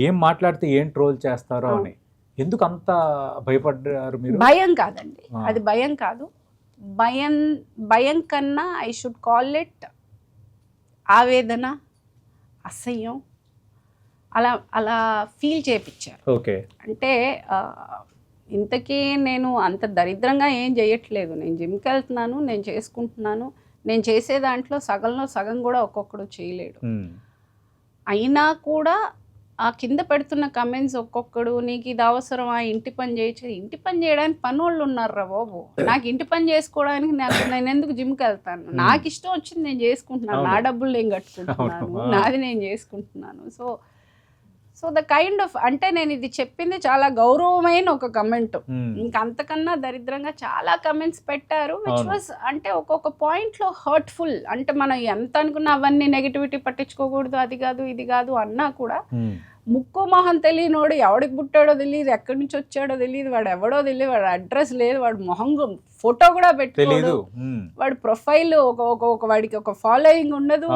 ఏం మాట్లాడితే ఏం ట్రోల్ చేస్తారో అని. ఎందుకు అంత భయపడ్డారు మీరు? భయం కాదండి, అది భయం కాదు. భయం కన్నా ఐ షుడ్ కాల్ ఇట్ ఆవేదన, అసహ్యం, అలా అలా ఫీల్ చేయించారు. ఓకే. అంటే ఇంతకీ నేను అంత దరిద్రంగా ఏం చేయట్లేదు. నేను జిమ్కి వెళ్తున్నాను, నేను చేసుకుంటున్నాను. నేను చేసే దాంట్లో సగంలో సగం కూడా ఒక్కొక్కడు చేయలేడు. అయినా కూడా ఆ కింద పెడుతున్న కమెంట్స్ ఒక్కొక్కడు, నీకు ఇది అవసరమా, ఇంటి పని చేయొచ్చు. ఇంటి పని చేయడానికి పనోళ్ళు ఉన్నారా బాబు? నాకు ఇంటి పని చేసుకోవడానికి నేను ఎందుకు జిమ్కి వెళ్తాను? నాకు ఇష్టం వచ్చింది నేను చేసుకుంటున్నాను, నా డబ్బులు నేను కట్టుకుంటున్నాను, నాది నేను చేసుకుంటున్నాను. సో ద కైండ్ ఆఫ్, అంటే నేను ఇది చెప్పింది చాలా గౌరవమైన ఒక కమెంట్. ఇంకా అంతకన్నా దరిద్రంగా చాలా కమెంట్స్ పెట్టారు, విచ్ వాజ్ అంటే ఒక్కొక్క పాయింట్లో హర్ట్ఫుల్. అంటే మనం ఎంత అనుకున్నా అవన్నీ నెగిటివిటీ పట్టించుకోకూడదు, అది కాదు ఇది కాదు అన్నా కూడా ముక్కు మొహం తెలియనోడు, ఎవడికి పుట్టాడో తెలియదు, ఎక్కడి నుంచి వచ్చాడో తెలియదు, వాడు ఎవడో తెలియదు, వాడు అడ్రస్ లేదు, వాడు మొహం ఫోటో కూడా పెట్టుకోలేదు, వాడు ప్రొఫైల్ ఒక వాడికి ఒక ఫాలోయింగ్ ఉండదు,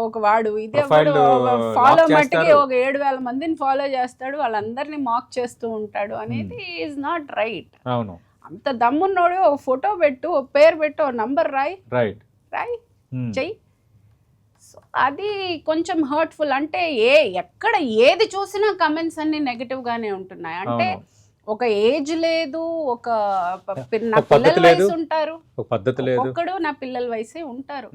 ఒక వాడు ఇదే ఫాలో మట్టికి ఒక 7,000 మందిని ఫాలో చేస్తాడు, వాళ్ళందరినీ మాక్ చేస్తూ ఉంటాడు అనేది ఈజ్ నాట్ రైట్. అంత దమ్మున్నోడు ఒక ఫోటో పెట్టు, ఒక పేరు పెట్టు, ఒక నంబర్ రాయి చెయ్యి. సో అది కొంచెం హర్ట్ఫుల్. అంటే ఎక్కడ ఏది చూసినా కమెంట్స్ అన్ని నెగటివ్గానే ఉంటున్నాయి. అంటే ఒక ఏజ్ లేదు, ఒక నా పిల్లల వయసు ఉంటారు, ఒక్కడు నా పిల్లల వయసే ఉంటారు.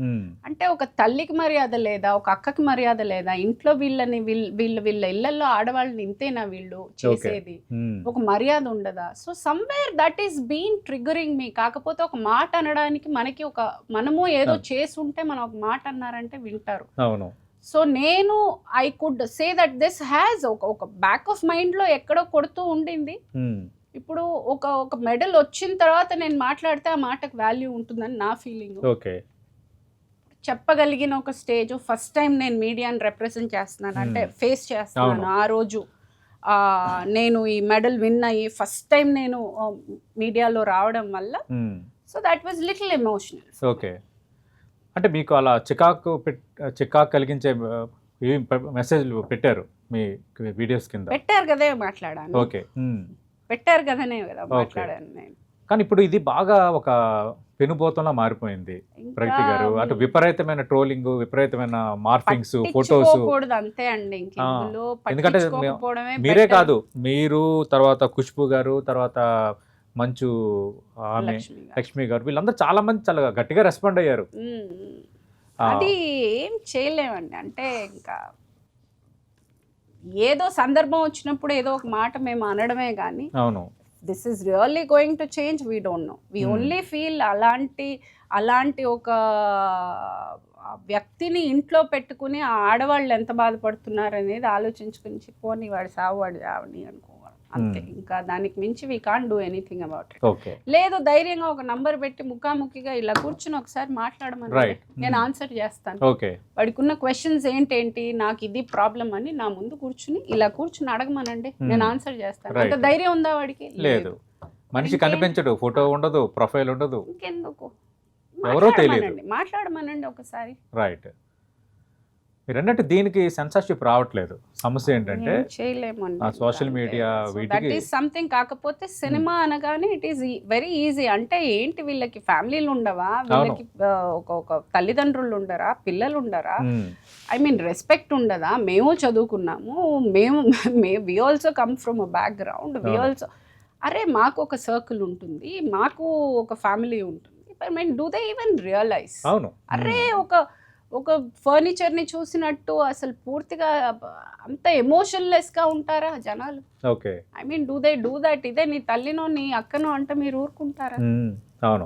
అంటే ఒక తల్లికి మర్యాద లేదా, ఒక అక్కకి మర్యాద లేదా, ఇంట్లో వీళ్ళ ఇళ్లలో ఆడవాళ్ళని ఇంతేనా వీళ్ళు చేసేది, ఒక మర్యాద ఉండదా? So somewhere that is been triggering me. కాకపోతే ఒక మాట అనడానికి మనము ఏదో చేసి ఉంటే మనం ఒక మాట అన్నారంటే వింటారు. సో నేను I could say that this has ఒక బ్యాక్ ఆఫ్ మైండ్లో ఎక్కడో కొడుతూ ఉండింది. ఇప్పుడు ఒక మెడల్ వచ్చిన తర్వాత నేను మాట్లాడితే ఆ మాటకు వాల్యూ ఉంటుందని నా ఫీలింగ్. చెప్పగలిగిన ఒక స్టేజ్, ఫస్ట్ టైం నేను మీడియాని రిప్రజెంట్ చేస్తున్నాను, అంటే ఫేస్ చేస్తున్నాను. ఆ రోజు నేను ఈ మెడల్ విన్ అయ్యి ఫస్ట్ టైం నేను మీడియాలో రావడం వల్ల, so that was little emotional. Okay. అంటే మీకు అలా చికాకు కలిగించే మెసేజ్లు పెట్టారు మీ వీడియోస్ కింద? పెట్టారు కదే మాట్లాడాను. ఓకే. పెట్టారు కదనే కదా మాట్లాడాను నేను. కానీ ఇప్పుడు ఇది బాగా ఒక పెనుబోతంలా మారిపోయింది ప్రగతి గారు. అటు విపరీతమైన ట్రోలింగ్, విపరీతమైన మార్ఫింగ్స్, ఫొటోస్. అంతే అండి. ఎందుకంటే మీరే కాదు, మీరు తర్వాత ఖుష్బు గారు, తర్వాత మంచు ఆమె లక్ష్మి గారు, వీళ్ళందరూ చాలా మంది చాలా గట్టిగా రెస్పాండ్ అయ్యారు. అది ఏం చేయలేమండి. అంటే ఇంకా ఏదో సందర్భం వచ్చినప్పుడు ఏదో ఒక మాట మేము అనడమే కానీ, అవును, this is really going to change, we don't know. We only feel అలాంటి ఒక వ్యక్తిని ఇంట్లో పెట్టుకుని ఆ ఆడవాళ్ళు ఎంత బాధపడుతున్నారు అనేది ఆలోచించుకుని పోనీ వాడి సావు వాడి చావని అనుకోవాలి అంతే. ఇంకా దానికి మించి we can't do anything about it. లేదు, ధైర్యంగా ఒక నంబర్ పెట్టి ముఖాముఖిగా ఇలా కూర్చుని ఒకసారి మాట్లాడమని నేను ఆన్సర్ చేస్తాను. వాడికి ఉన్న క్వశ్చన్స్ ఏంటేంటి, నాకు ఇది ప్రాబ్లం అని నా ముందు కూర్చుని ఇలా కూర్చుని అడగమనండి, నేను ఆన్సర్ చేస్తాను. అంత ధైర్యం ఉందా వాడికి? లేదు. మనిషి కనిపించడు, ఫోటో ఉండదు, ప్రొఫైల్ ఉండదు, ఇంకెందుకు ఎవరో తెలియదు. మాట్లాడమనండి ఒకసారి. రైట్. మీరు అన్నట్టు దీనికి సెన్సార్షిప్ రావట్లేదు. సమస్య ఏంటంటే సోషల్ మీడియా వీటికి సంథింగ్. కాకపోతే సినిమా అనగానే ఇట్ ఈస్ వెరీ ఈజీ. అంటే ఏంటి, వీళ్ళకి ఫ్యామిలీలు ఉండవా, వీళ్ళకి ఒక తల్లిదండ్రులు ఉండరా, పిల్లలు ఉండరా, ఐ మీన్ రెస్పెక్ట్ ఉండదా? మేము చదువుకున్నాము, we also come from a background, we also అరే మాకు ఒక సర్కిల్ ఉంటుంది, మాకు ఒక ఫ్యామిలీ ఉంటుంది. I mean do they even realize? అరే ఒక ఫర్నిచర్ని చూసినట్టు అసలు పూర్తిగా అంత ఎమోషన్లెస్గా ఉంటారా జనాలు? I mean do they do that? ఇదే నీ తల్లినో నీ అక్కనో అంటే మీరు ఊరుకుంటారా? అవును.